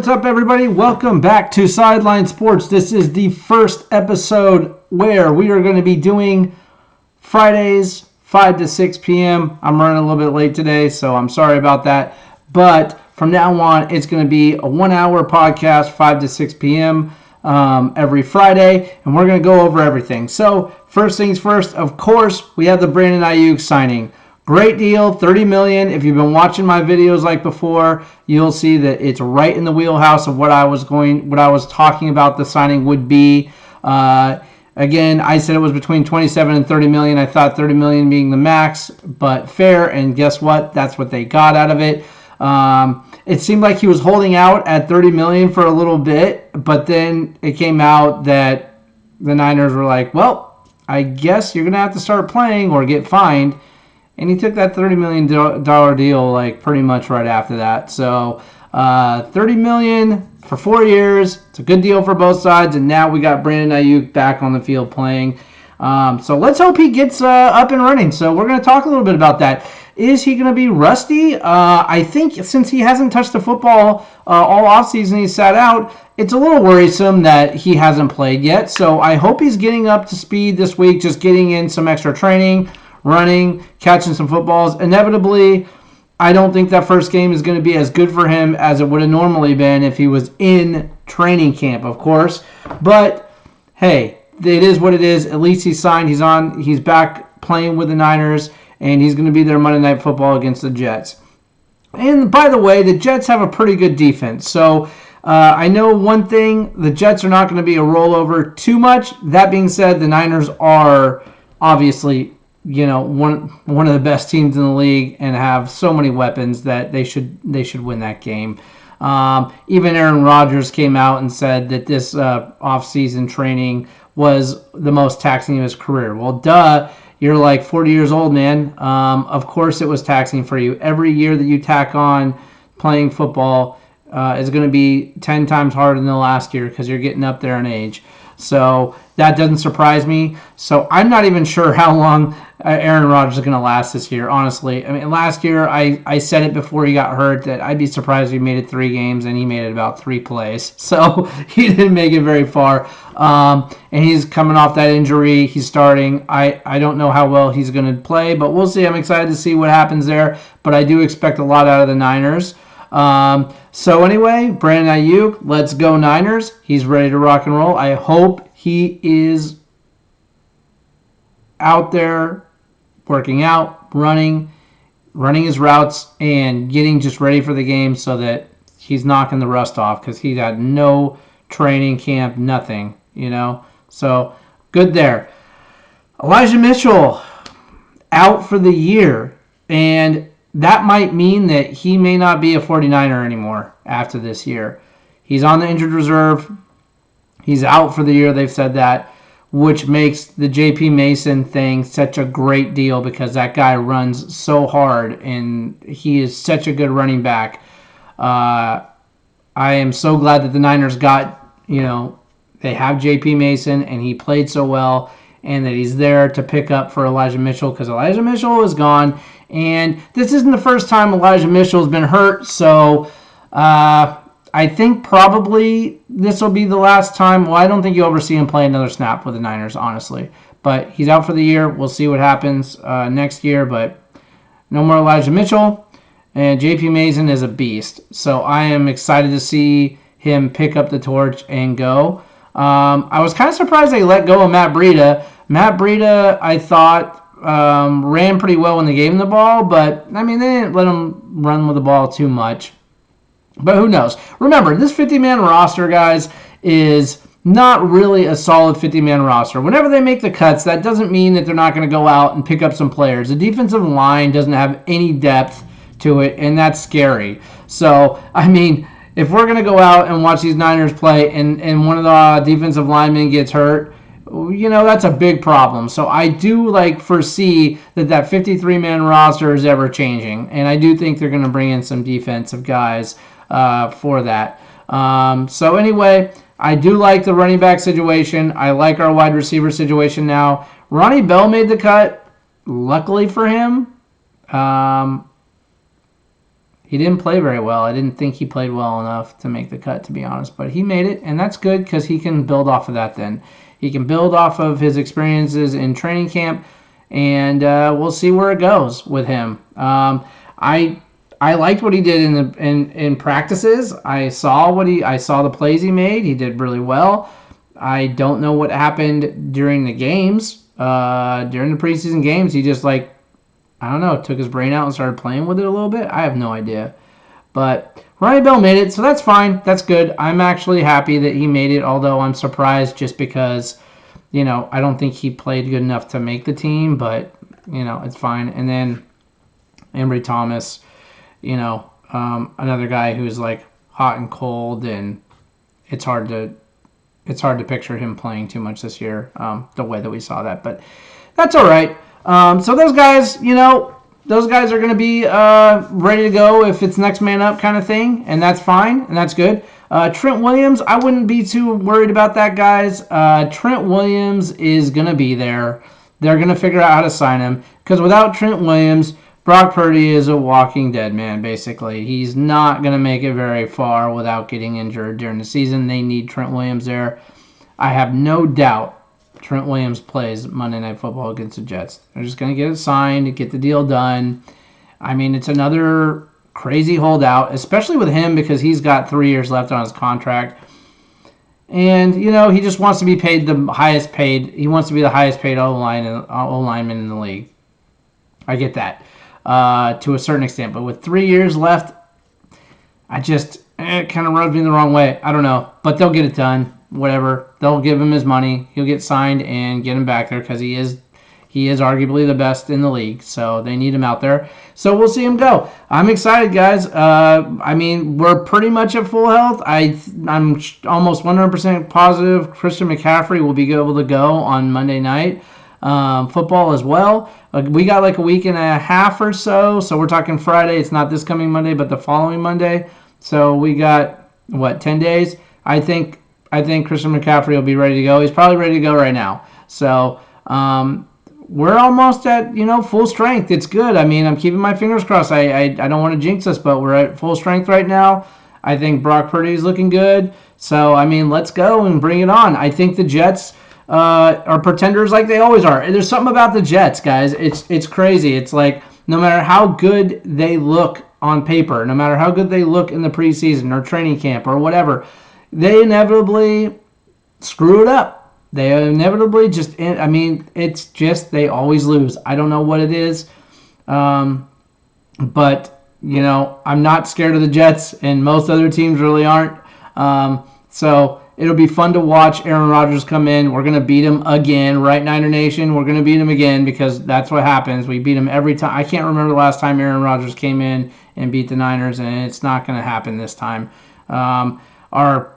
What's up, everybody? Welcome back to Sideline Sports. This is the first episode where we are going to be doing Fridays, 5 to 6 p.m. I'm running a little bit late today, so I'm sorry about that. But from now on, it's going to be a 1-hour podcast, 5 to 6 p.m. Every Friday, and we're going to go over everything. So, first things first, of course, we have the Brandon Aiyuk signing. Great deal, $30 million. If you've been watching my videos like before, you'll see that it's right in the wheelhouse of what I was talking about the signing would be. Again, I said it was between 27 and 30 million. I thought 30 million being the max, but fair. And guess what? That's what they got out of it. It seemed like he was holding out at 30 million for a little bit, but then it came out that the Niners were like, well, I guess you're going to have to start playing or get fined. And he took that $30 million deal like pretty much right after that. So $30 million for 4 years. It's a good deal for both sides. And now we got Brandon Aiyuk back on the field playing. So let's hope he gets up and running. So we're going to talk a little bit about that. Is he going to be rusty? I think since he hasn't touched the football all offseason, he sat out, it's a little worrisome that he hasn't played yet. So I hope he's getting up to speed this week, just getting in some extra training, running, catching some footballs. Inevitably, I don't think that first game is going to be as good for him as it would have normally been if he was in training camp, of course. But, hey, it is what it is. At least he's signed. He's back playing with the Niners, and he's going to be there Monday Night Football against the Jets. And, by the way, the Jets have a pretty good defense. So, I know one thing, the Jets are not going to be a rollover too much. That being said, the Niners are obviously one of the best teams in the league and have so many weapons that they should win that game. Even Aaron Rodgers came out and said that this off-season training was the most taxing of his career. Well, duh, you're like 40 years old, man. Of course it was taxing for you. Every year that you tack on playing football is going to be 10 times harder than the last year because you're getting up there in age. So that doesn't surprise me. So I'm not even sure how long Aaron Rodgers is going to last this year, honestly. I mean, last year I said it before he got hurt that I'd be surprised if he made it 3 games, and he made it about 3 plays. So he didn't make it very far. And he's coming off that injury. He's starting. I don't know how well he's going to play, but we'll see. I'm excited to see what happens there. But I do expect a lot out of the Niners. So anyway, Brandon Aiyuk, let's go Niners. He's ready to rock and roll. I hope he is out there working out, running his routes, and getting just ready for the game so that he's knocking the rust off because he got no training camp, nothing, So good there. Elijah Mitchell out for the year, and that might mean that he may not be a 49er anymore after this year. He's on the injured reserve. He's out for the year, they've said that, which makes the J.P. Mason thing such a great deal because that guy runs so hard and he is such a good running back. I am so glad that the Niners got, they have J.P. Mason and he played so well and that he's there to pick up for Elijah Mitchell because Elijah Mitchell is gone. And this isn't the first time Elijah Mitchell has been hurt, so I think probably this will be the last time. Well, I don't think you'll ever see him play another snap with the Niners, honestly. But he's out for the year. We'll see what happens next year, but no more Elijah Mitchell. And J.P. Mason is a beast, so I am excited to see him pick up the torch and go. I was kind of surprised they let go of Matt Breida. Matt Breida, I thought, ran pretty well when they gave him the ball, but, they didn't let him run with the ball too much. But who knows? Remember, this 50-man roster, guys, is not really a solid 50-man roster. Whenever they make the cuts, that doesn't mean that they're not going to go out and pick up some players. The defensive line doesn't have any depth to it, and that's scary. So, if we're going to go out and watch these Niners play and one of the defensive linemen gets hurt, that's a big problem. So I do foresee that 53-man roster is ever changing. And I do think they're going to bring in some defensive guys for that. So anyway, I do like the running back situation. I like our wide receiver situation now. Ronnie Bell made the cut, luckily for him. He didn't play very well. I didn't think he played well enough to make the cut, to be honest. But he made it, and that's good because he can build off of that then. He can build off of his experiences in training camp, and we'll see where it goes with him. I liked what he did in practices. I saw the plays he made. He did really well. I don't know what happened during the games. During the preseason games, he just I don't know, took his brain out and started playing with it a little bit. I have no idea. But Ronnie Bell made it, so that's fine. That's good. I'm actually happy that he made it, although I'm surprised just because, I don't think he played good enough to make the team, but, it's fine. And then Ambry Thomas, another guy who's hot and cold, and it's hard to picture him playing too much this year, the way that we saw that. But that's all right. So those guys, those guys are going to be ready to go if it's next man up kind of thing, and that's fine, and that's good. Trent Williams, I wouldn't be too worried about that, guys. Trent Williams is going to be there. They're going to figure out how to sign him, because without Trent Williams, Brock Purdy is a walking dead man, basically. He's not going to make it very far without getting injured during the season. They need Trent Williams there. I have no doubt Trent Williams plays Monday Night Football against the Jets. They're just going to get it signed, get the deal done. I mean, it's another crazy holdout, especially with him because he's got 3 years left on his contract. And, he just wants to be paid the highest paid. He wants to be the highest paid O-lineman in the league. I get that to a certain extent. But with 3 years left, it kind of rubs me the wrong way. I don't know. But they'll get it done. Whatever. They'll give him his money. He'll get signed and get him back there because he is arguably the best in the league. So they need him out there. So we'll see him go. I'm excited, guys. We're pretty much at full health. I'm almost 100% positive Christian McCaffrey will be able to go on Monday night football as well. We got a week and a half or so. So we're talking Friday. It's not this coming Monday, but the following Monday. So we got, 10 days? I think Christian McCaffrey will be ready to go. He's probably ready to go right now. So we're almost at, full strength. It's good. I'm keeping my fingers crossed. I don't want to jinx us, but we're at full strength right now. I think Brock Purdy is looking good. So, let's go and bring it on. I think the Jets are pretenders like they always are. There's something about the Jets, guys. It's crazy. It's no matter how good they look on paper, no matter how good they look in the preseason or training camp or whatever, they inevitably screw it up. They inevitably it's just they always lose. I don't know what it is. But, I'm not scared of the Jets, and most other teams really aren't. So it'll be fun to watch Aaron Rodgers come in. We're going to beat him again, right, Niner Nation? We're going to beat him again because that's what happens. We beat him every time. I can't remember the last time Aaron Rodgers came in and beat the Niners, and it's not going to happen this time. Our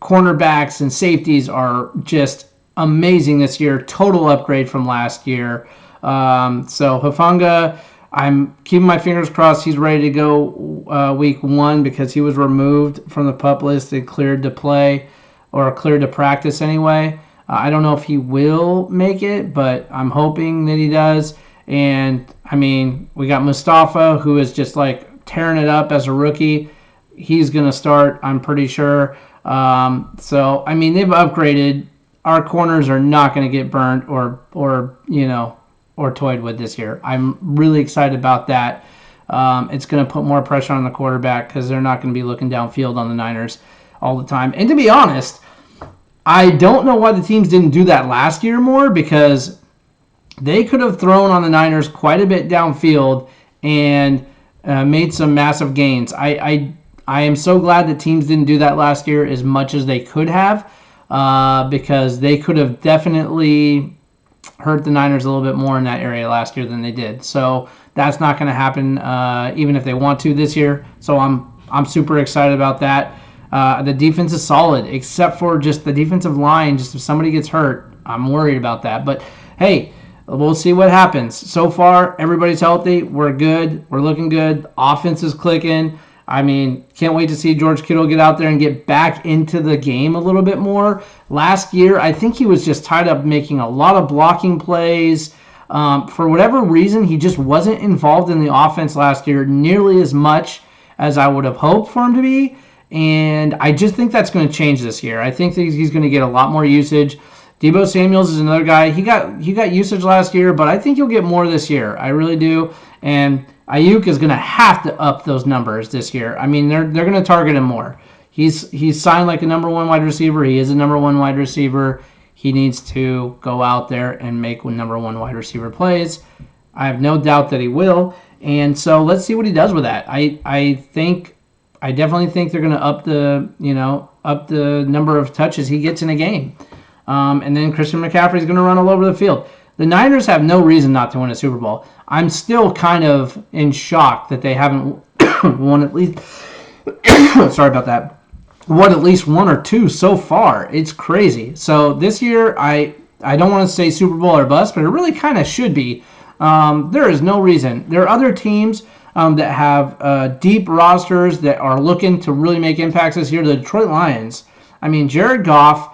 cornerbacks and safeties are just amazing this year. Total upgrade from last year. So Hufanga, I'm keeping my fingers crossed he's ready to go week 1 because he was removed from the PUP list and cleared to play or cleared to practice anyway. I don't know if he will make it, but I'm hoping that he does. And, we got Mustafa, who is just tearing it up as a rookie. He's going to start, I'm pretty sure. They've upgraded. Our corners are not going to get burnt or toyed with this year. I'm really excited about that. It's going to put more pressure on the quarterback because they're not going to be looking downfield on the Niners all the time. And to be honest, I don't know why the teams didn't do that last year more because they could have thrown on the Niners quite a bit downfield and made some massive gains. I am so glad that teams didn't do that last year as much as they could have because they could have definitely hurt the Niners a little bit more in that area last year than they did. So that's not going to happen even if they want to this year. So I'm super excited about that. The defense is solid except for just the defensive line. Just if somebody gets hurt, I'm worried about that. But hey, we'll see what happens. So far, everybody's healthy. We're good. We're looking good. Offense is clicking. Can't wait to see George Kittle get out there and get back into the game a little bit more. Last year, I think he was just tied up making a lot of blocking plays. For whatever reason, he just wasn't involved in the offense last year nearly as much as I would have hoped for him to be. And I just think that's going to change this year. I think that he's going to get a lot more usage. Deebo Samuels is another guy. He got usage last year, but I think he'll get more this year. I really do. And Ayuk is going to have to up those numbers this year. I mean, they're going to target him more. He's signed like a number one wide receiver. He is a number one wide receiver. He needs to go out there and make number one wide receiver plays. I have no doubt that he will. And so let's see what he does with that. I definitely think they're going to up the number of touches he gets in a game. And then Christian McCaffrey is going to run all over the field. The Niners have no reason not to win a Super Bowl. I'm still kind of in shock that they haven't won at least sorry about that. Won at least one or two so far. It's crazy. So this year, I don't want to say Super Bowl or bust, but it really kind of should be. There is no reason. There are other teams that have deep rosters that are looking to really make impacts this year. The Detroit Lions. I mean, Jared Goff,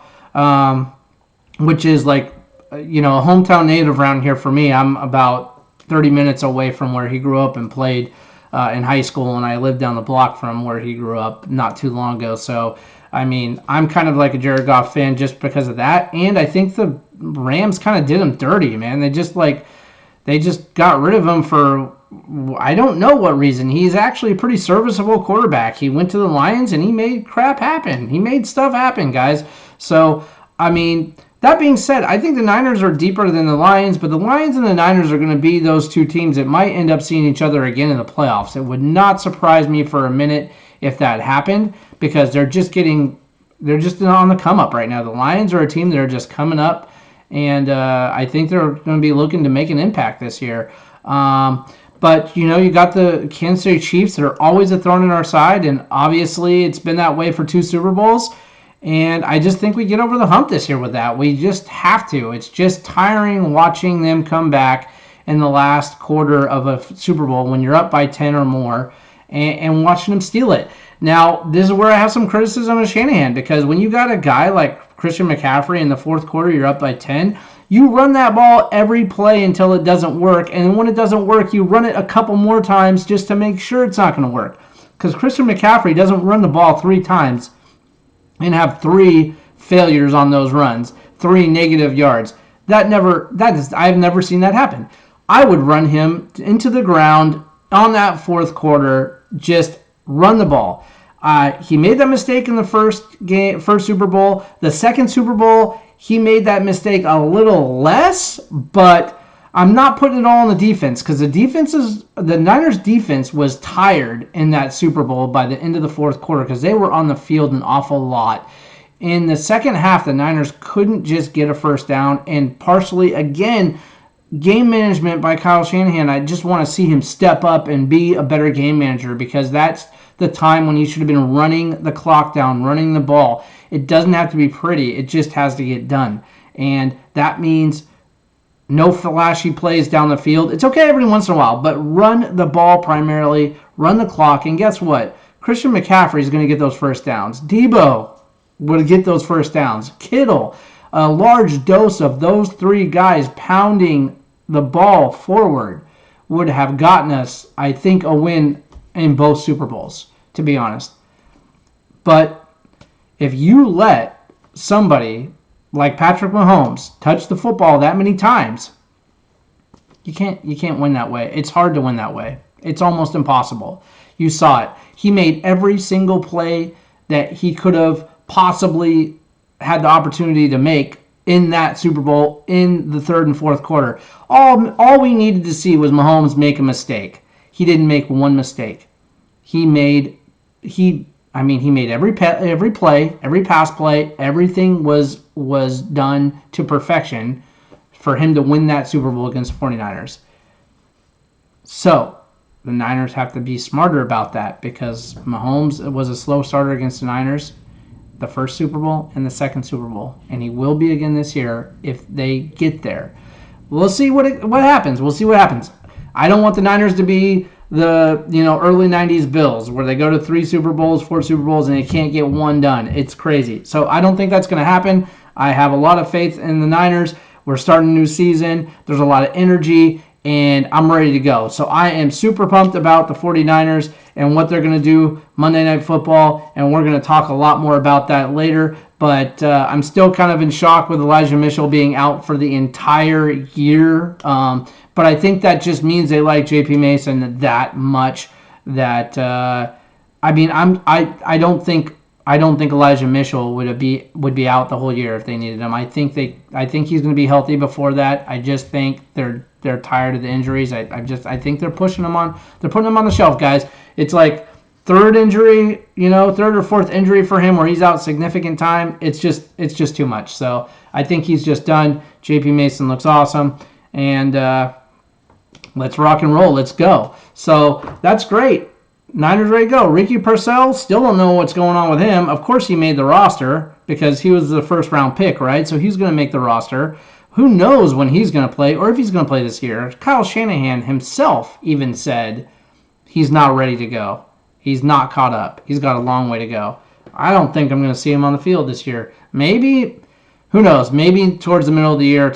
which is like, a hometown native around here for me. I'm about 30 minutes away from where he grew up and played in high school, and I lived down the block from where he grew up not too long ago. So, I mean, I'm kind of like a Jared Goff fan just because of that. And I think the Rams kind of did him dirty, man. They just got rid of him for I don't know what reason. He's actually a pretty serviceable quarterback. He went to the Lions and he made crap happen. He made stuff happen, guys. So, I mean, that being said, I think the Niners are deeper than the Lions, but the Lions and the Niners are going to be those two teams that might end up seeing each other again in the playoffs. It would not surprise me for a minute if that happened, because they're just on the come up right now. The Lions are a team that are just coming up, and I think they're going to be looking to make an impact this year. But, you got the Kansas City Chiefs that are always a thorn in our side, and obviously it's been that way for 2 Super Bowls. And I just think we get over the hump this year with that. We just have to. It's just tiring watching them come back in the last quarter of a Super Bowl when you're up by 10 or more and watching them steal it. Now, this is where I have some criticism of Shanahan, because when you got a guy like Christian McCaffrey in the fourth quarter, you're up by 10, you run that ball every play until it doesn't work. And when it doesn't work, you run it a couple more times just to make sure it's not going to work. Because Christian McCaffrey doesn't run the ball 3 times and have 3 failures on those runs, 3 negative yards. I've never seen that happen. I would run him into the ground on that fourth quarter, just run the ball. He made that mistake in the first Super Bowl. The second Super Bowl, he made that mistake a little less, but I'm not putting it all on the defense, because the Niners defense was tired in that Super Bowl by the end of the fourth quarter, because they were on the field an awful lot. In the second half, the Niners couldn't just get a first down, and partially, again, game management by Kyle Shanahan. I just want to see him step up and be a better game manager, because that's the time when he should have been running the clock down, running the ball. It doesn't have to be pretty. It just has to get done. And that means no flashy plays down the field. It's okay every once in a while, but run the ball primarily, run the clock, and guess what? Christian McCaffrey is going to get those first downs. Deebo would get those first downs. Kittle, a large dose of those 3 guys pounding the ball forward would have gotten us, I think, a win in both Super Bowls, to be honest. But if you let somebody like Patrick Mahomes touch the football that many times, you can't win that way. It's hard to win that way. It's almost impossible. You saw it. He made every single play that he could have possibly had the opportunity to make in that Super Bowl in the third and fourth quarter. All we needed to see was Mahomes make a mistake. He didn't make one mistake. He made every play, every pass play, everything was done to perfection for him to win that Super Bowl against the 49ers. So, the Niners have to be smarter about that, because Mahomes was a slow starter against the Niners the first Super Bowl and the second Super Bowl, and he will be again this year if they get there. We'll see what happens. We'll see what happens. I don't want the Niners to be the early 90s Bills, where they go to 3 Super Bowls, 4 Super Bowls, and they can't get one done. It's crazy. So I don't think that's going to happen. I have a lot of faith in the Niners. We're starting a new season. There's a lot of energy, and I'm ready to go. So I am super pumped about the 49ers and what they're going to do Monday Night Football, and we're going to talk a lot more about that later. But I'm still kind of in shock with Elijah Mitchell being out for the entire year. But I think that just means they like J.P. Mason that much that I don't think Elijah Mitchell would be out the whole year if they needed him. I think he's going to be healthy before that. I just think they're tired of the injuries. I think they're putting him on the shelf, guys. It's like third or fourth injury for him where he's out significant time. It's just too much. So I think he's just done. J.P. Mason looks awesome, and let's rock and roll. Let's go. So that's great. Niners ready to go. Ricky Parcells, still don't know what's going on with him. Of course he made the roster because he was the first round pick, right? So he's going to make the roster. Who knows when he's going to play or if he's going to play this year. Kyle Shanahan himself even said he's not ready to go. He's not caught up. He's got a long way to go. I don't think I'm going to see him on the field this year. Maybe, who knows? Maybe towards the middle of the year.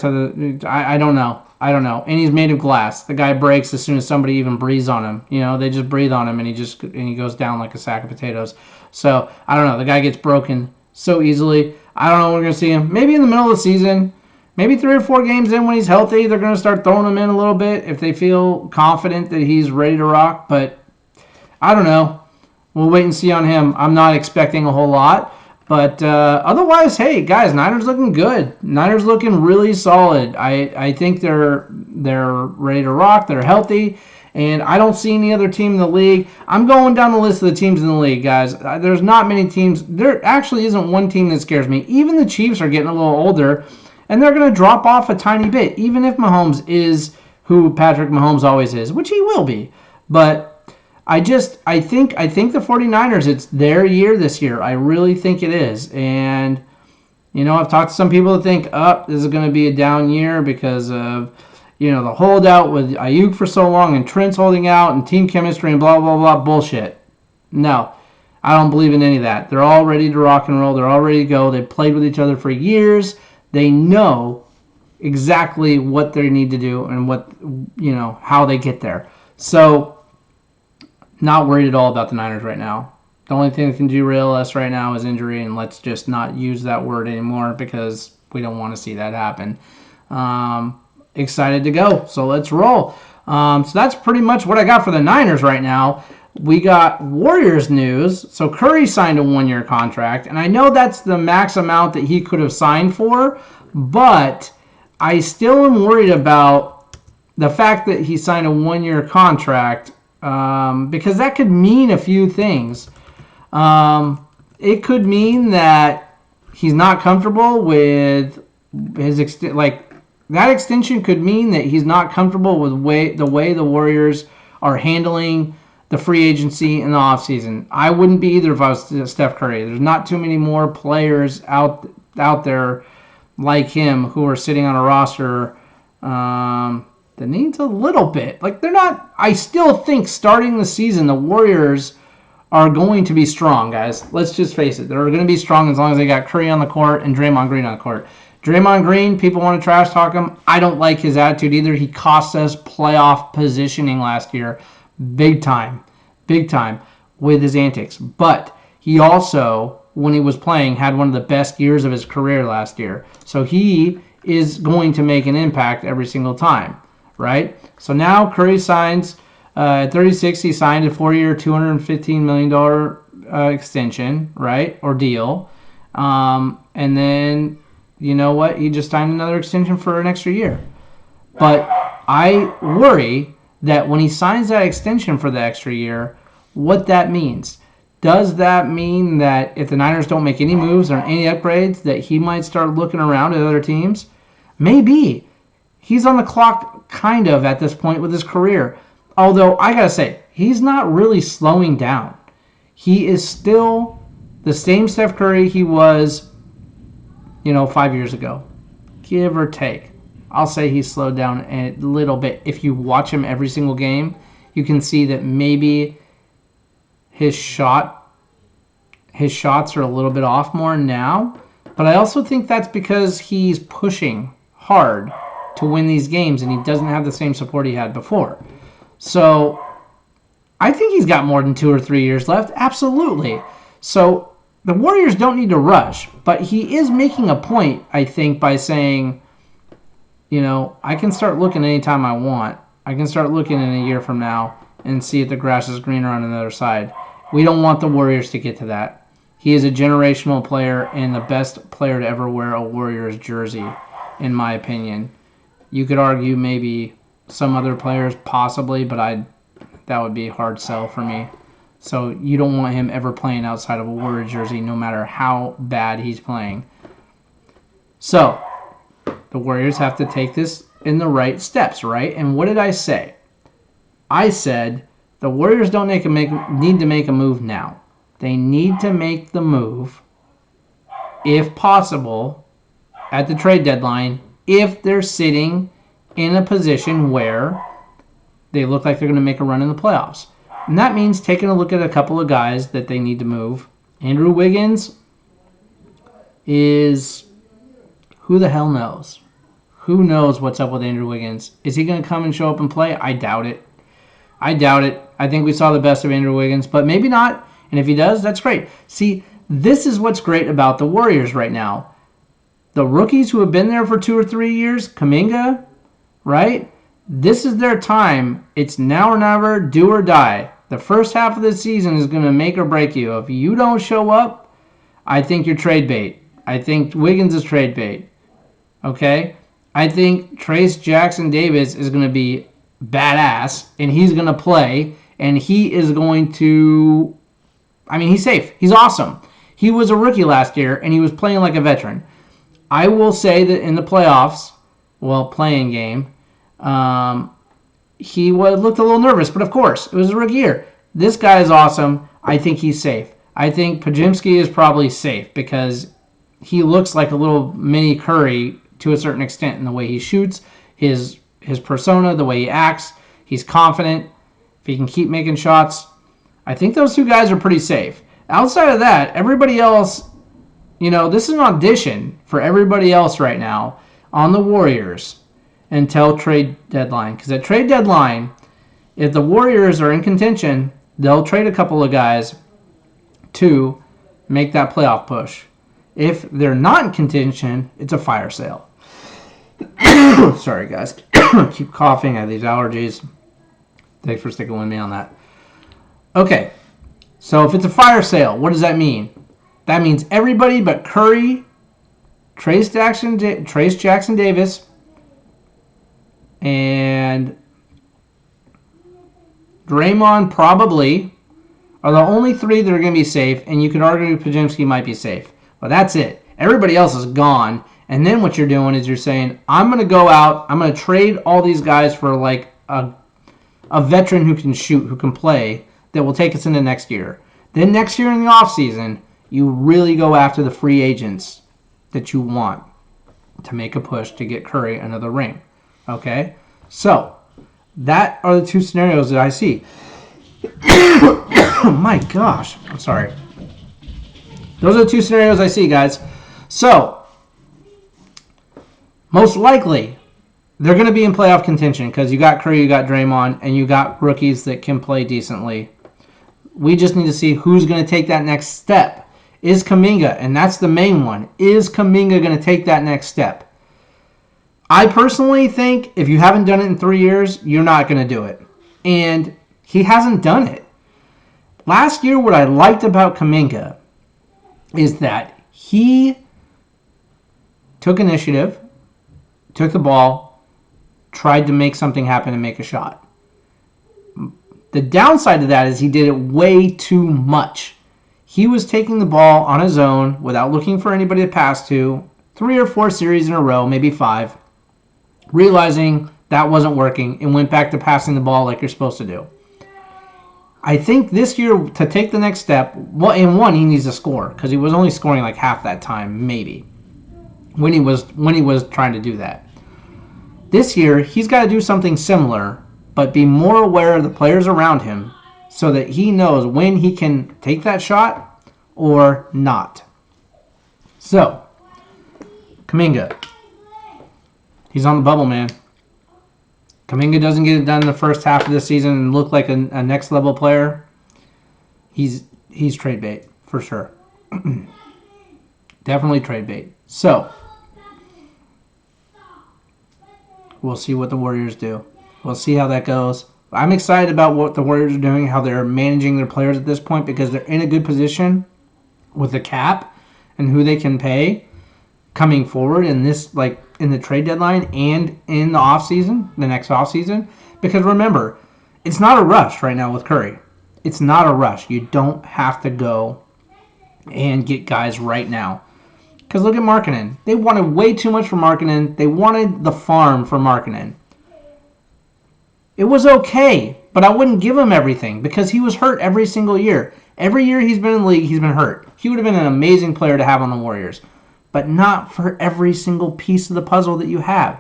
I don't know. And he's made of glass. The guy breaks as soon as somebody even breathes on him. They just breathe on him, and he goes down like a sack of potatoes. So I don't know. The guy gets broken so easily. I don't know when we're gonna see him. Maybe in the middle of the season. Maybe 3 or 4 games in when he's healthy, they're gonna start throwing him in a little bit if they feel confident that he's ready to rock. But I don't know. We'll wait and see on him. I'm not expecting a whole lot. But otherwise, hey, guys, Niners looking good. Niners looking really solid. I think they're ready to rock. They're healthy. And I don't see any other team in the league. I'm going down the list of the teams in the league, guys. There's not many teams. There actually isn't one team that scares me. Even the Chiefs are getting a little older, and they're going to drop off a tiny bit, even if Mahomes is who Patrick Mahomes always is, which he will be. But I think the 49ers, it's their year this year. I really think it is. And, I've talked to some people that think, this is going to be a down year because of, the holdout with Ayuk for so long and Trent's holding out and team chemistry and blah, blah, blah, bullshit. No, I don't believe in any of that. They're all ready to rock and roll. They're all ready to go. They've played with each other for years. They know exactly what they need to do and how they get there. So, not worried at all about the Niners right now. The only thing that can derail us right now is injury, and let's just not use that word anymore because we don't want to see that happen. Excited to go, so let's roll. So that's pretty much what I got for the Niners right now. We got Warriors news. So Curry signed a 1-year contract, and I know that's the max amount that he could have signed for, but I still am worried about the fact that he signed a 1-year contract. Because that could mean a few things. It could mean that he's not comfortable with his that extension could mean that he's not comfortable with the way the Warriors are handling the free agency in the offseason. I wouldn't be either if I was Steph Curry. There's not too many more players out there like him who are sitting on a roster that needs a little bit. They're not. I still think starting the season, the Warriors are going to be strong, guys. Let's just face it. They're going to be strong as long as they got Curry on the court and Draymond Green on the court. Draymond Green, people want to trash talk him. I don't like his attitude either. He cost us playoff positioning last year. Big time with his antics. But he also, when he was playing, had one of the best years of his career last year. So he is going to make an impact every single time. Right? So now Curry signs at 36. He signed a 4-year, $215 million extension, right, or deal. And then you know what? He just signed another extension for an extra year. But I worry that when he signs that extension for the extra year, what that means. Does that mean that if the Niners don't make any moves or any upgrades, that he might start looking around at other teams? Maybe. He's on the clock kind of at this point with his career. Although, I got to say, he's not really slowing down. He is still the same Steph Curry he was, 5 years ago. Give or take. I'll say he's slowed down a little bit. If you watch him every single game, you can see that maybe his shots are a little bit off more now. But I also think that's because he's pushing hard to win these games, and he doesn't have the same support he had before. So I think he's got more than 2 or 3 years left. Absolutely. So the Warriors don't need to rush, but he is making a point, I think, by saying, I can start looking anytime I want. I can start looking in a year from now and see if the grass is greener on the other side. We don't want the Warriors to get to that. He is a generational player and the best player to ever wear a Warriors jersey, in my opinion. You could argue maybe some other players possibly, but that would be a hard sell for me. So you don't want him ever playing outside of a Warriors jersey, no matter how bad he's playing. So the Warriors have to take this in the right steps, right? And what did I say? I said the Warriors don't need to make a move now. They need to make the move, if possible, at the trade deadline, if they're sitting in a position where they look like they're going to make a run in the playoffs. And that means taking a look at a couple of guys that they need to move. Andrew Wiggins is... who the hell knows? Who knows what's up with Andrew Wiggins? Is he going to come and show up and play? I doubt it. I think we saw the best of Andrew Wiggins, but maybe not. And if he does, that's great. See, this is what's great about the Warriors right now. The rookies who have been there for 2 or 3 years, Kuminga, right? This is their time. It's now or never, do or die. The first half of the season is going to make or break you. If you don't show up, I think you're trade bait. I think Wiggins is trade bait. Okay? I think Trayce Jackson-Davis is going to be badass, and he's going to play, and he is going to... he's safe. He's awesome. He was a rookie last year, and he was playing like a veteran. I will say that in the playoffs, playing game, he looked a little nervous, but of course, it was a rookie year. This guy is awesome. I think he's safe. I think Podziemski is probably safe because he looks like a little mini Curry to a certain extent in the way he shoots, his persona, the way he acts. He's confident. If he can keep making shots, I think those two guys are pretty safe. Outside of that, everybody else, this is an audition for everybody else right now on the Warriors until trade deadline. Because at trade deadline, if the Warriors are in contention, they'll trade a couple of guys to make that playoff push. If they're not in contention, it's a fire sale. Sorry, guys. Keep coughing. I have these allergies. Thanks for sticking with me on that. Okay. So if it's a fire sale, what does that mean? That means everybody but Curry, Trayce Jackson-Davis, and Draymond probably are the only 3 that are going to be safe, and you could argue Podziemski might be safe. But that's it. Everybody else is gone. And then what you're doing is you're saying, I'm going to go out, I'm going to trade all these guys for like a veteran who can shoot, who can play, that will take us into next year. Then next year in the offseason, you really go after the free agents that you want to make a push to get Curry another ring. Okay? So, that are the 2 scenarios that I see. Oh my gosh. I'm sorry. Those are the 2 scenarios I see, guys. So, most likely, they're going to be in playoff contention because you got Curry, you got Draymond, and you got rookies that can play decently. We just need to see who's going to take that next step. Is Kuminga, and that's the main one, is Kuminga going to take that next step? I personally think if you haven't done it in 3 years, you're not going to do it. And he hasn't done it. Last year, what I liked about Kuminga is that he took initiative, took the ball, tried to make something happen and make a shot. The downside to that is he did it way too much. He was taking the ball on his own without looking for anybody to pass to 3 or 4 series in a row, maybe 5, realizing that wasn't working and went back to passing the ball like you're supposed to do. I think this year, to take the next step, in one, he needs to score because he was only scoring like half that time, maybe, when he was trying to do that. This year, he's got to do something similar, but be more aware of the players around him so that he knows when he can take that shot or not. So, Kuminga, He's on the bubble, man. Kuminga doesn't get it done in the first half of the season and look like a next level player. He's trade bait for sure. Definitely trade bait. So we'll see what the Warriors do. We'll see how that goes. I'm excited about what the Warriors are doing, how they're managing their players at this point, because they're in a good position with the cap and who they can pay coming forward in this, like in the trade deadline and in the offseason, the next offseason. Because remember, it's not a rush right now with Curry. It's not a rush. You don't have to go and get guys right now. Because look at Markkanen. They wanted way too much for Markkanen. They wanted the farm for Markkanen. It was okay, but I wouldn't give him everything because he was hurt every single year. Every year he's been in the league, he's been hurt. He would have been an amazing player to have on the Warriors, but not for every single piece of the puzzle that you have.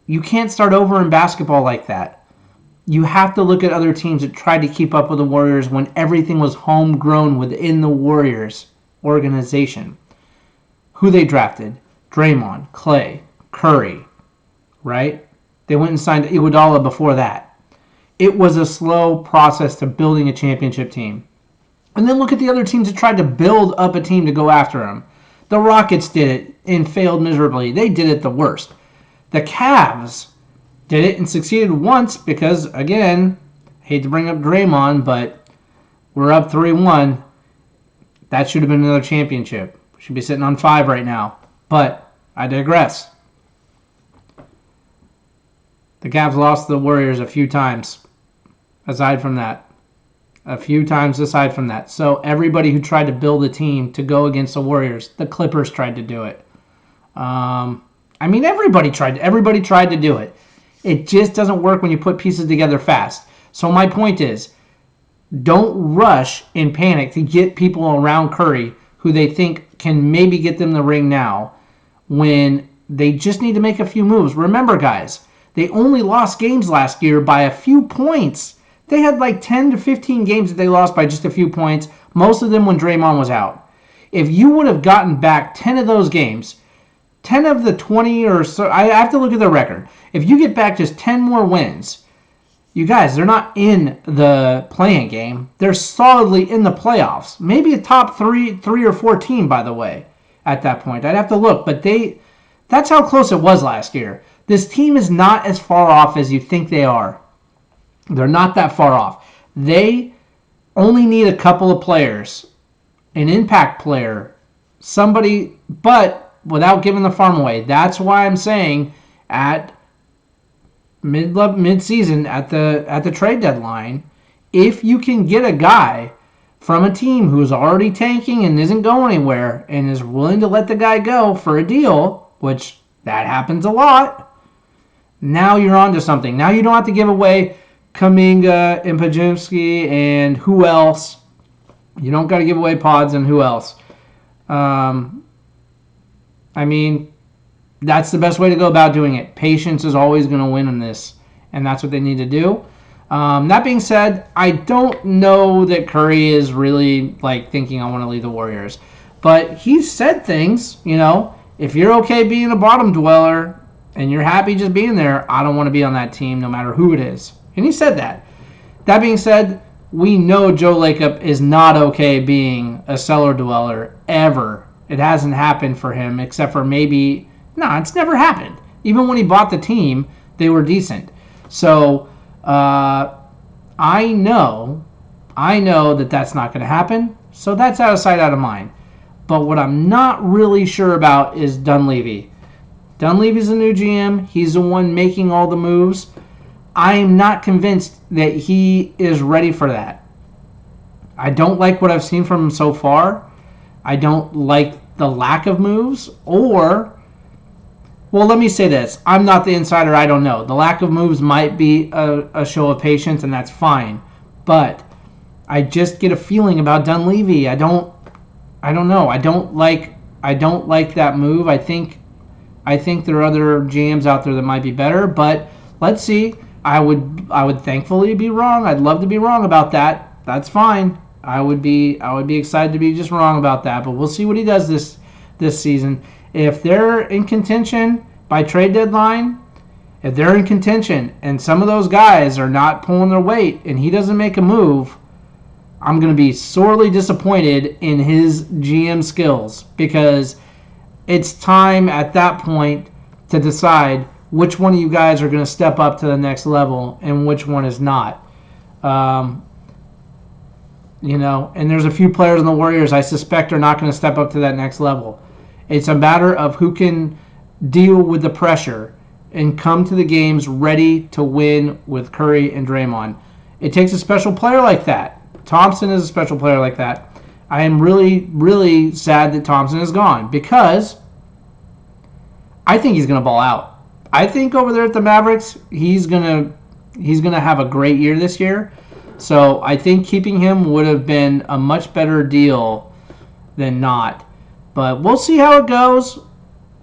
You can't start over in basketball like that. You have to look at other teams that tried to keep up with the Warriors when everything was homegrown within the Warriors organization. Who they drafted? Draymond, Clay, Curry, right? They went and signed Iguodala before that. It was a slow process to building a championship team. And then look at the other teams that tried to build up a team to go after them. The Rockets did it and failed miserably. They did it the worst. The Cavs did it and succeeded once because, again, hate to bring up Draymond, but we're up 3-1. That should have been another championship. We should be sitting on 5 right now. But I digress. The Cavs lost to the Warriors a few times aside from that. So everybody who tried to build a team to go against the Warriors, the Clippers tried to do it. Everybody tried to do it. It just doesn't work when you put pieces together fast. So my point is, don't rush and panic to get people around Curry who they think can maybe get them the ring now when they just need to make a few moves. Remember, guys, they only lost games last year by a few points. They had like 10 to 15 games that they lost by just a few points, most of them when Draymond was out. If you would have gotten back 10 of those games, 10 of the 20 or so, I have to look at the record. If you get back just 10 more wins, you guys, they're not in the play-in game. They're solidly in the playoffs. Maybe a top 3 or 4 team, by the way, at that point. I'd have to look, but that's how close it was last year. This team is not as far off as you think they are. They're not that far off. They only need a couple of players, an impact player, somebody, but without giving the farm away. That's why I'm saying at mid-season, at the trade deadline, if you can get a guy from a team who's already tanking and isn't going anywhere and is willing to let the guy go for a deal, which that happens a lot, now you're on to something. Now you don't have to give away Kuminga and Podziemski and who else. You don't got to give away Pods and who else. That's the best way to go about doing it. Patience is always going to win in this, and that's what they need to do. That being said, I don't know that Curry is really thinking I want to leave the Warriors. But he's said things, if you're okay being a bottom dweller and you're happy just being there, I don't want to be on that team no matter who it is. And he said that. That being said, we know Joe Lacob is not okay being a cellar dweller ever. It hasn't happened for him except for maybe... No, it's never happened. Even when he bought the team, they were decent. So, I know that that's not going to happen. So that's out of sight, out of mind. But what I'm not really sure about is Dunleavy. Dunleavy's the new GM. He's the one making all the moves. I am not convinced that he is ready for that. I don't like what I've seen from him so far. I don't like the lack of moves. Well, let me say this. I'm not the insider. I don't know. The lack of moves might be a show of patience, and that's fine. But I just get a feeling about Dunleavy. I don't know. I don't like that move. I think there are other GMs out there that might be better, but let's see. I would thankfully be wrong. I'd love to be wrong about that. That's fine. I would be excited to be just wrong about that, but we'll see what he does this season. If they're in contention by trade deadline, if they're in contention and some of those guys are not pulling their weight and he doesn't make a move, I'm going to be sorely disappointed in his GM skills, because it's time at that point to decide which one of you guys are going to step up to the next level and which one is not. And there's a few players in the Warriors I suspect are not going to step up to that next level. It's a matter of who can deal with the pressure and come to the games ready to win with Curry and Draymond. It takes a special player like that. Thompson is a special player like that. I am really, really sad that Thompson is gone, because I think he's going to ball out. I think over there at the Mavericks, he's going to have a great year this year. So I think keeping him would have been a much better deal than not. But we'll see how it goes.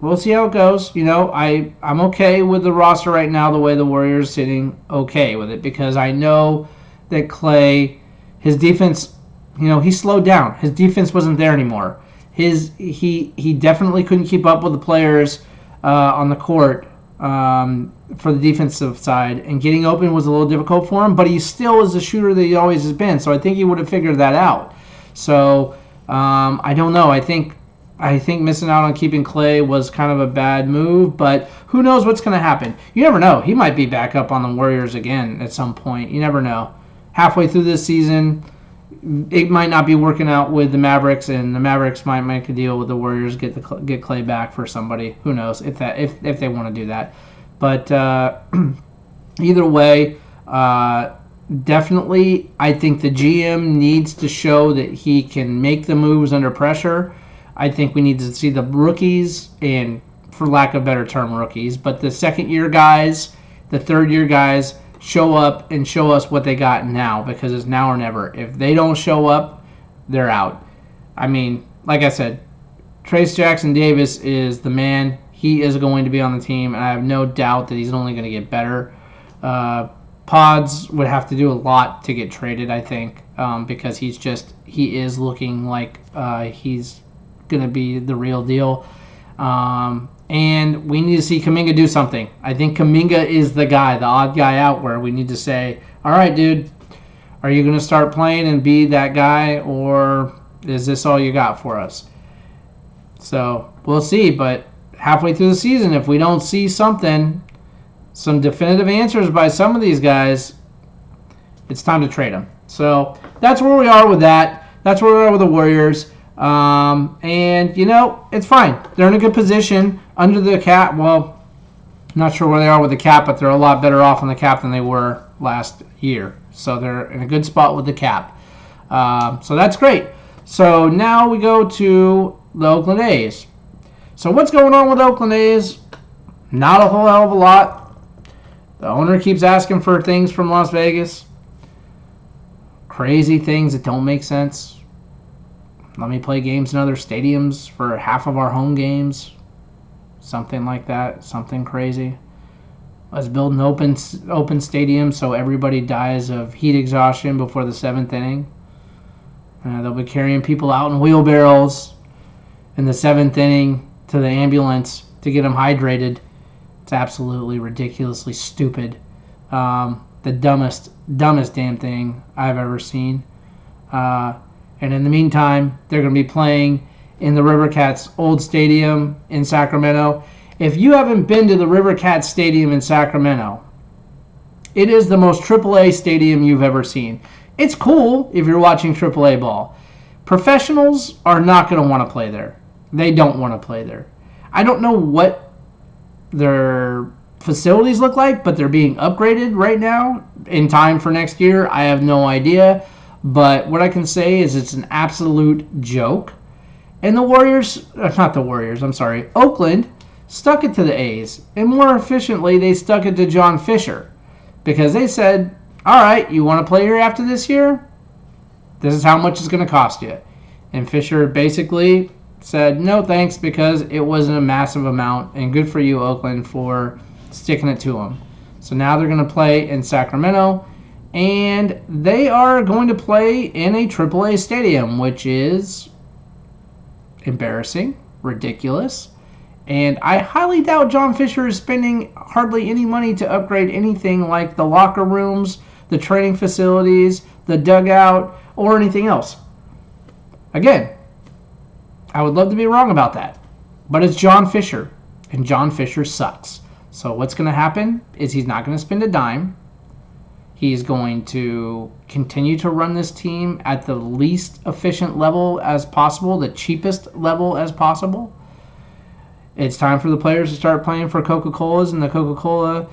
I'm okay with the roster right now, the way the Warriors are sitting, okay with it, because I know that Klay, his defense, he slowed down. His defense wasn't there anymore. He definitely couldn't keep up with the players on the court for the defensive side, and getting open was a little difficult for him, but he still is the shooter that he always has been, so I think he would have figured that out. So I don't know. I think missing out on keeping Klay was kind of a bad move, but who knows what's going to happen. You never know. He might be back up on the Warriors again at some point. You never know. Halfway through this season, it might not be working out with the Mavericks, and the Mavericks might make a deal with the Warriors, get Klay back for somebody. Who knows if they want to do that. But either way, definitely I think the GM needs to show that he can make the moves under pressure. I think we need to see the rookies, and for lack of a better term, rookies, but the second-year guys, the third-year guys, show up and show us what they got now, because it's now or never. If they don't show up, they're out. I mean, like I said, Trayce Jackson-Davis is the man. He is going to be on the team, and I have no doubt that he's only going to get better. Pods would have to do a lot to get traded, I think, because he is looking like he's going to be the real deal. And we need to see Kuminga do something. I think Kuminga is the guy, the odd guy out, where we need to say, all right, dude, are you going to start playing and be that guy, or is this all you got for us? So we'll see, but halfway through the season, if we don't see some definitive answers by some of these guys, it's time to trade them. So that's where we are with that. That's where we are with the Warriors. And, it's fine. They're in a good position under the cap. Well, not sure where they are with the cap, but they're a lot better off on the cap than they were last year. So they're in a good spot with the cap. So that's great. So now we go to the Oakland A's. So what's going on with Oakland A's? Not a whole hell of a lot. The owner keeps asking for things from Las Vegas. Crazy things that don't make sense. Let me play games in other stadiums for half of our home games. Something like that. Something crazy. Let's build an open stadium so everybody dies of heat exhaustion before the 7th inning. They'll be carrying people out in wheelbarrows in the 7th inning to the ambulance to get them hydrated. It's absolutely ridiculously stupid. The dumbest damn thing I've ever seen. And in the meantime, they're going to be playing in the River Cats old stadium in Sacramento. If you haven't been to the River Cats Stadium in Sacramento, it is the most AAA stadium you've ever seen. It's cool if you're watching AAA ball. Professionals are not going to want to play there. They don't want to play there. I don't know what their facilities look like, but they're being upgraded right now in time for next year. I have no idea. But what I can say is it's an absolute joke. And Oakland stuck it to the A's. And more efficiently, they stuck it to John Fisher. Because they said, all right, you want to play here after this year? This is how much it's going to cost you. And Fisher basically said, no thanks, because it wasn't a massive amount. And good for you, Oakland, for sticking it to them. So now they're going to play in Sacramento. And they are going to play in a AAA stadium, which is embarrassing, ridiculous, And I highly doubt John Fisher is spending hardly any money to upgrade anything like the locker rooms, the training facilities, the dugout, or anything else. Again, I would love to be wrong about that. But it's John Fisher, and John Fisher sucks. So what's going to happen is he's not going to spend a dime. He's going to continue to run this team at the least efficient level as possible, the cheapest level as possible. It's time for the players to start playing for Coca-Colas and the Coca-Cola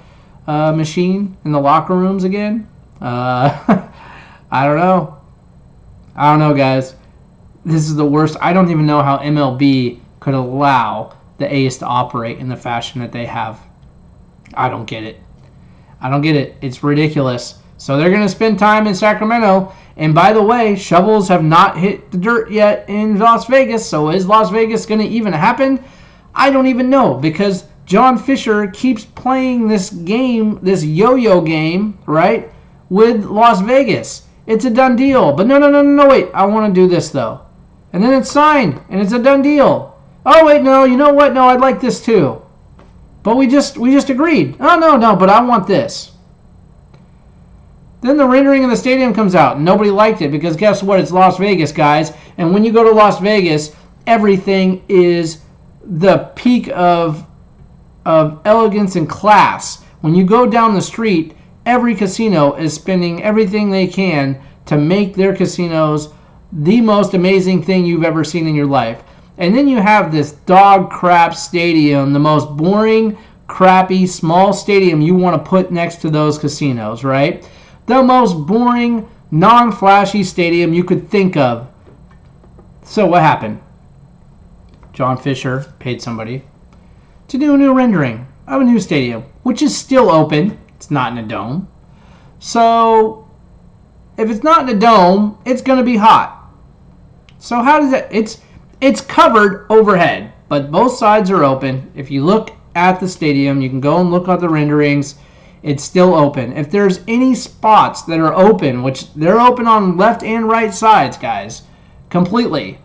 machine in the locker rooms again. I don't know. I don't know, guys. This is the worst. I don't even know how MLB could allow the A's to operate in the fashion that they have. I don't get it. I don't get it. It's ridiculous. So they're going to spend time in Sacramento. And by the way, shovels have not hit the dirt yet in Las Vegas. So is Las Vegas going to even happen? I don't even know, because John Fisher keeps playing this game, this yo-yo game, right, with Las Vegas. It's a done deal. But no, wait. I want to do this, though. And then it's signed, and it's a done deal. Oh, wait, no, you know what? No, I'd like this, too. But we just agreed. Oh, no, but I want this. Then the rendering of the stadium comes out, and nobody liked it, because guess what? It's Las Vegas, guys. And when you go to Las Vegas, everything is the peak of elegance and class. When you go down the street, every casino is spending everything they can to make their casinos the most amazing thing you've ever seen in your life. And then you have this dog crap stadium, the most boring, crappy, small stadium you want to put next to those casinos, right? The most boring, non-flashy stadium you could think of. So what happened? John Fisher paid somebody to do a new rendering of a new stadium, which is still open. It's not in a dome. So if it's not in a dome, it's going to be hot. So how does that? It's covered overhead, but both sides are open. If you look at the stadium, you can go and look at the renderings. It's still open. If there's any spots that are open, which they're open on left and right sides, guys, completely.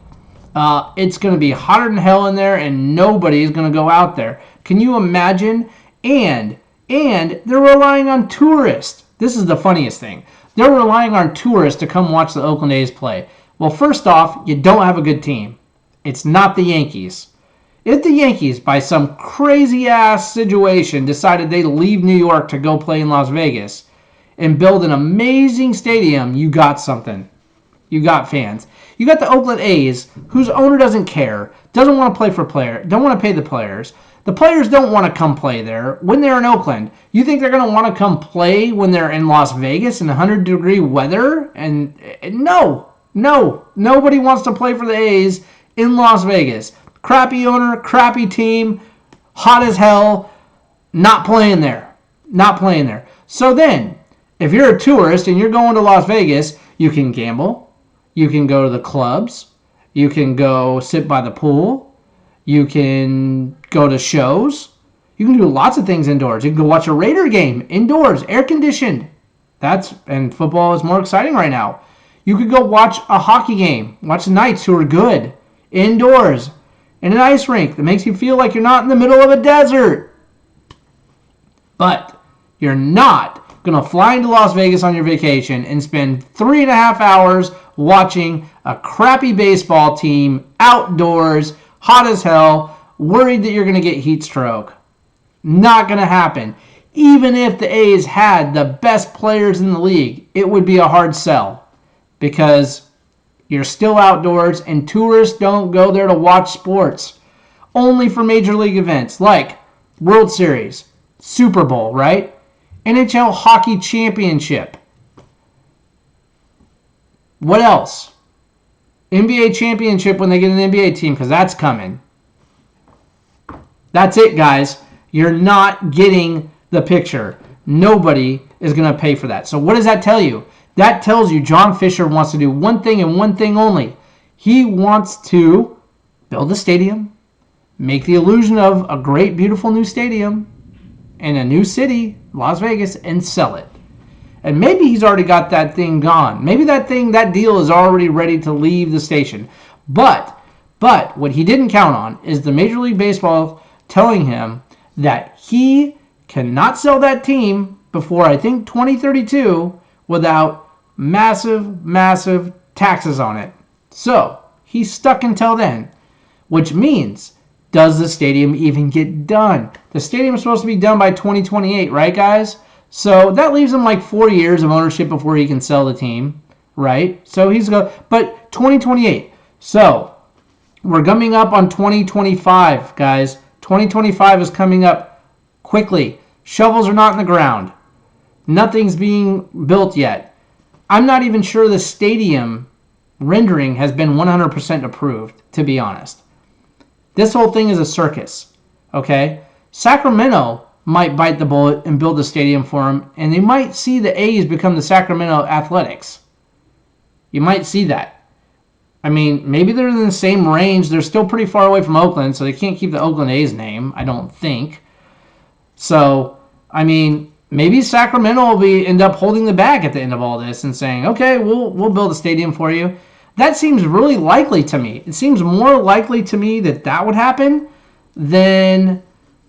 It's going to be hotter than hell in there, and nobody is going to go out there. Can you imagine? And they're relying on tourists. This is the funniest thing. They're relying on tourists to come watch the Oakland A's play. Well, first off, you don't have a good team. It's not the Yankees. If the Yankees, by some crazy-ass situation, decided they'd leave New York to go play in Las Vegas and build an amazing stadium, you got something. You got fans. You got the Oakland A's, whose owner doesn't care, doesn't want to play for players, don't want to pay the players. The players don't want to come play there when they're in Oakland. You think they're going to want to come play when they're in Las Vegas in 100-degree weather? And no. Nobody wants to play for the A's in Las Vegas. Crappy owner, crappy team, hot as hell, not playing there. So then, if you're a tourist and you're going to Las Vegas, you can gamble. You can go to the clubs. You can go sit by the pool. You can go to shows. You can do lots of things indoors. You can go watch a Raider game indoors, air conditioned. And football is more exciting right now. You could go watch a hockey game. Watch the Knights, who are good, indoors, in an ice rink that makes you feel like you're not in the middle of a desert. But you're not going to fly into Las Vegas on your vacation and spend 3.5 hours watching a crappy baseball team outdoors, hot as hell, worried that you're going to get heat stroke. Not going to happen. Even if the A's had the best players in the league, it would be a hard sell because you're still outdoors and tourists don't go there to watch sports. Only for major league events like World Series, Super Bowl, right? NHL Hockey Championship. What else? NBA Championship when they get an NBA team, because that's coming. That's it, guys. You're not getting the picture. Nobody is going to pay for that. So what does that tell you? That tells you John Fisher wants to do one thing and one thing only. He wants to build a stadium, make the illusion of a great, beautiful new stadium in a new city, Las Vegas, and sell it. And maybe he's already got that thing gone. Maybe that deal is already ready to leave the station. But what he didn't count on is the Major League Baseball telling him that he cannot sell that team before, I think, 2032 without massive, massive taxes on it. So he's stuck until then, which means, does the stadium even get done? The stadium is supposed to be done by 2028, right, guys? So that leaves him like 4 years of ownership before he can sell the team, right? So he's going, but 2028. So we're coming up on 2025, guys. 2025 is coming up quickly. Shovels are not in the ground. Nothing's being built yet. I'm not even sure the stadium rendering has been 100% approved, to be honest. This whole thing is a circus, okay? Sacramento might bite the bullet and build the stadium for him, and they might see the A's become the Sacramento Athletics. You might see that. I mean, maybe they're in the same range. They're still pretty far away from Oakland, so they can't keep the Oakland A's name, I don't think. So, I mean, maybe Sacramento will end up holding the bag at the end of all this and saying, okay, we'll build a stadium for you. That seems really likely to me. It seems more likely to me that would happen than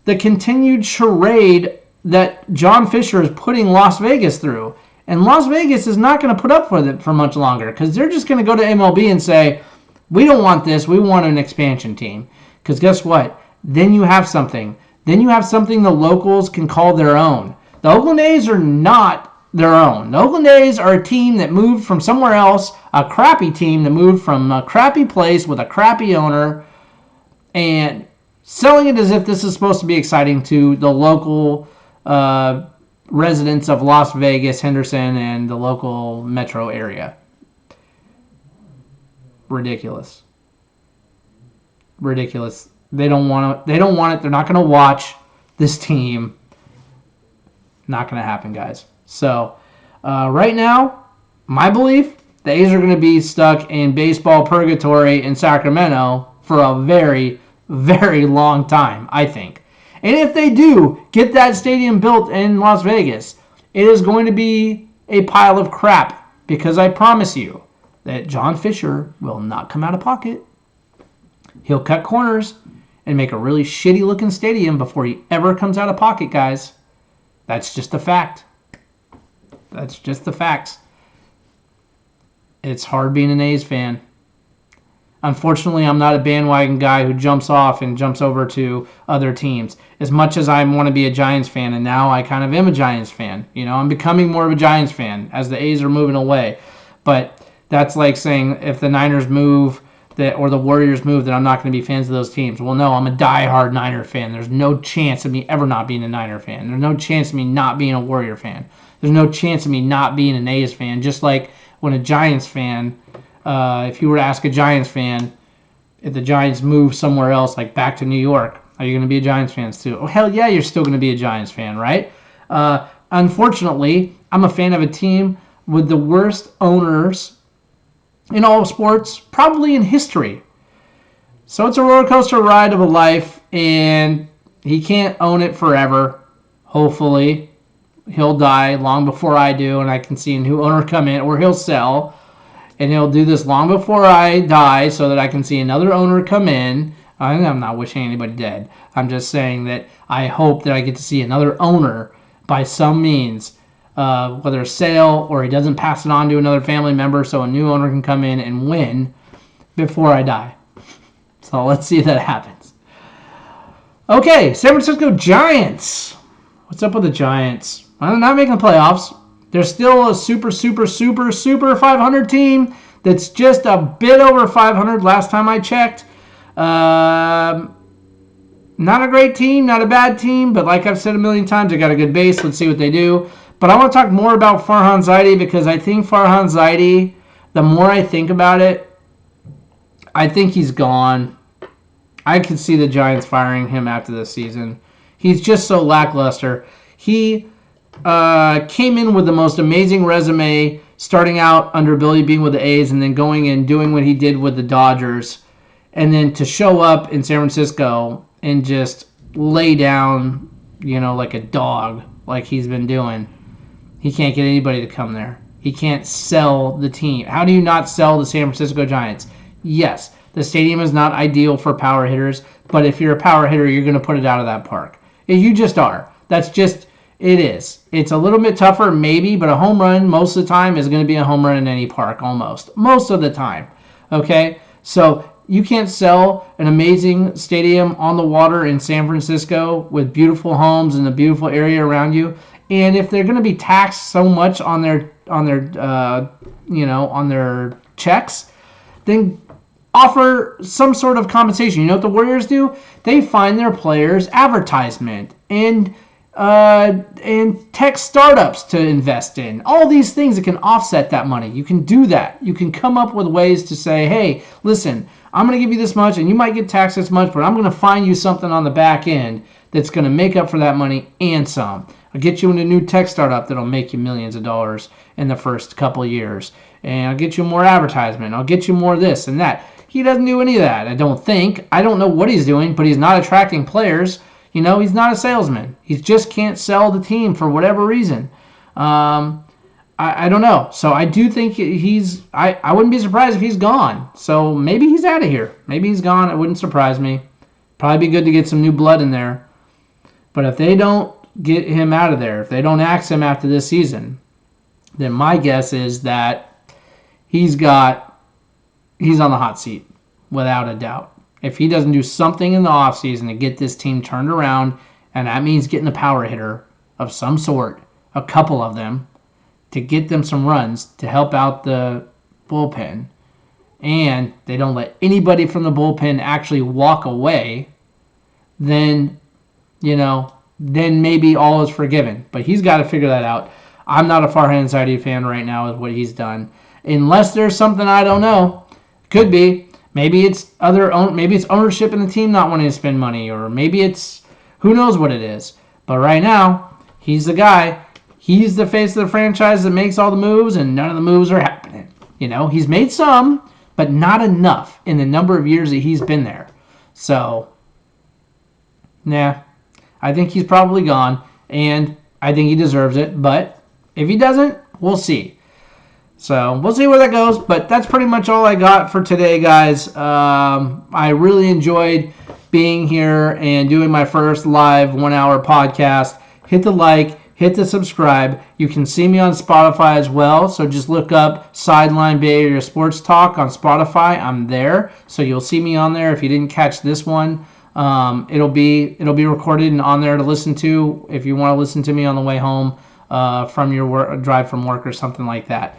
the continued charade that John Fisher is putting Las Vegas through. And Las Vegas is not going to put up with it for much longer because they're just going to go to MLB and say, we don't want this. We want an expansion team. Because guess what? Then you have something. Then you have something the locals can call their own. The Oakland A's are not their own. The Oakland A's are a team that moved from somewhere else, a crappy team that moved from a crappy place with a crappy owner, and selling it as if this is supposed to be exciting to the local residents of Las Vegas, Henderson, and the local metro area. Ridiculous. Ridiculous. They don't want it. They're not going to watch this team. Not going to happen, guys. So, right now, my belief, the A's are going to be stuck in baseball purgatory in Sacramento for a very, very long time, I think. And if they do get that stadium built in Las Vegas, it is going to be a pile of crap because I promise you that John Fisher will not come out of pocket. He'll cut corners and make a really shitty-looking stadium before he ever comes out of pocket, guys. That's just a fact. That's just the facts. It's hard being an A's fan. Unfortunately, I'm not a bandwagon guy who jumps off and jumps over to other teams. As much as I want to be a Giants fan, and now I kind of am a Giants fan. You know, I'm becoming more of a Giants fan as the A's are moving away. But that's like saying if the Niners move or the Warriors move, that I'm not going to be fans of those teams. Well, no, I'm a diehard Niner fan. There's no chance of me ever not being a Niner fan. There's no chance of me not being a Warrior fan. There's no chance of me not being an A's fan. Just like when a Giants fan, if you were to ask a Giants fan, if the Giants move somewhere else, like back to New York, are you going to be a Giants fan too? Oh, hell yeah, you're still going to be a Giants fan, right? Unfortunately, I'm a fan of a team with the worst owners in all of sports, probably in history. So it's a roller coaster ride of a life, and he can't own it forever. Hopefully, he'll die long before I do, and I can see a new owner come in, or he'll sell, and he'll do this long before I die so that I can see another owner come in. I'm not wishing anybody dead. I'm just saying that I hope that I get to see another owner by some means, whether a sale or he doesn't pass it on to another family member so a new owner can come in and win before I die. So let's see if that happens. Okay, San Francisco Giants. What's up with the Giants? They're not making the playoffs. They're still a super 500 team that's just a bit over 500 last time I checked. Not a great team, not a bad team, but like I've said a million times, they got a good base. Let's see what they do. But I want to talk more about Farhan Zaidi because I think Farhan Zaidi, the more I think about it, I think he's gone. I could see the Giants firing him after this season. He's just so lackluster. He came in with the most amazing resume, starting out under Billy Beane with the A's and then going and doing what he did with the Dodgers. And then to show up in San Francisco and just lay down, like a dog, like he's been doing. He can't get anybody to come there. He can't sell the team. How do you not sell the San Francisco Giants? Yes, The stadium is not ideal for power hitters, but if you're a power hitter, you're going to put it out of that park. You just are. That's just, it is. It's a little bit tougher, maybe, but a home run most of the time is going to be a home run in any park, almost. Most of the time. Okay? So you can't sell an amazing stadium on the water in San Francisco with beautiful homes and a beautiful area around you. And if they're going to be taxed so much on their checks, then offer some sort of compensation. You know what the Warriors do? They find their players advertisement and tech startups to invest in. All these things that can offset that money. You can do that. You can come up with ways to say, hey, listen, I'm going to give you this much and you might get taxed this much, but I'm going to find you something on the back end that's going to make up for that money and some. I'll get you in a new tech startup that'll make you millions of dollars in the first couple of years. And I'll get you more advertisement. I'll get you more this and that. He doesn't do any of that, I don't think. I don't know what he's doing, but he's not attracting players. You know, he's not a salesman. He just can't sell the team for whatever reason. I don't know. So I do think I wouldn't be surprised if he's gone. So maybe he's out of here. Maybe he's gone. It wouldn't surprise me. Probably be good to get some new blood in there. But if they don't get him out of there, if they don't axe him after this season, then my guess is that he's on the hot seat, without a doubt. If he doesn't do something in the offseason to get this team turned around, and that means getting a power hitter of some sort, a couple of them, to get them some runs to help out the bullpen, and they don't let anybody from the bullpen actually walk away, then, then maybe all is forgiven. But he's got to figure that out. I'm not a Farhan Zaidi fan right now with what he's done. Unless there's something I don't know. Could be. Maybe it's ownership in the team not wanting to spend money, or maybe it's who knows what it is. But right now, he's the guy. He's the face of the franchise that makes all the moves, and none of the moves are happening. He's made some, but not enough in the number of years that he's been there. So, I think he's probably gone, and I think he deserves it. But if he doesn't, we'll see. So we'll see where that goes, but that's pretty much all I got for today, guys. I really enjoyed being here and doing my first live 1-hour podcast. Hit the like, hit the subscribe. You can see me on Spotify as well, so just look up Sideline Bay Area Sports Talk on Spotify. I'm there, so you'll see me on there. If you didn't catch this one, it'll be recorded and on there to listen to if you want to listen to me on the way home from your drive from work or something like that.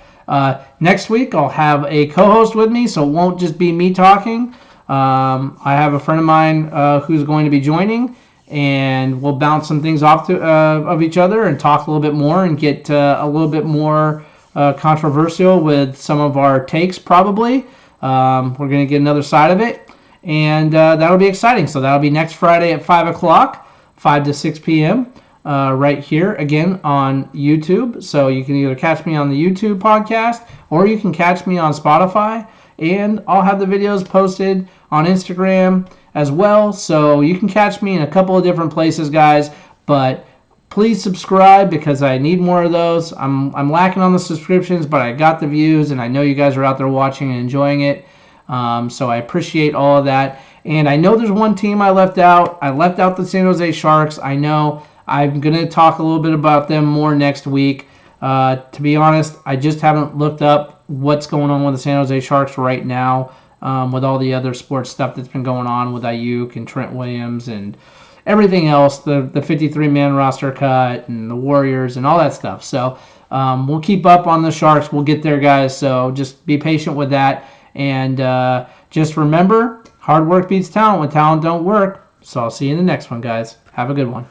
Next week, I'll have a co-host with me, so it won't just be me talking. I have a friend of mine who's going to be joining, and we'll bounce some things off of each other and talk a little bit more and get a little bit more controversial with some of our takes, probably. We're going to get another side of it, and that'll be exciting. So that'll be next Friday at 5 o'clock, 5 to 6 p.m., right here again on YouTube. So you can either catch me on the YouTube podcast or you can catch me on Spotify, and I'll have the videos posted on Instagram as well. So you can catch me in a couple of different places, guys, but please subscribe because I need more of those. I'm lacking on the subscriptions, but I got the views and I know you guys are out there watching and enjoying it. So I appreciate all of that. And I know there's one team I left out. I left out the San Jose Sharks. I know. I'm going to talk a little bit about them more next week. To be honest, I just haven't looked up what's going on with the San Jose Sharks right now with all the other sports stuff that's been going on with Ayuk and Trent Williams and everything else, the 53-man roster cut and the Warriors and all that stuff. So we'll keep up on the Sharks. We'll get there, guys. So just be patient with that. And just remember, hard work beats talent when talent don't work. So I'll see you in the next one, guys. Have a good one.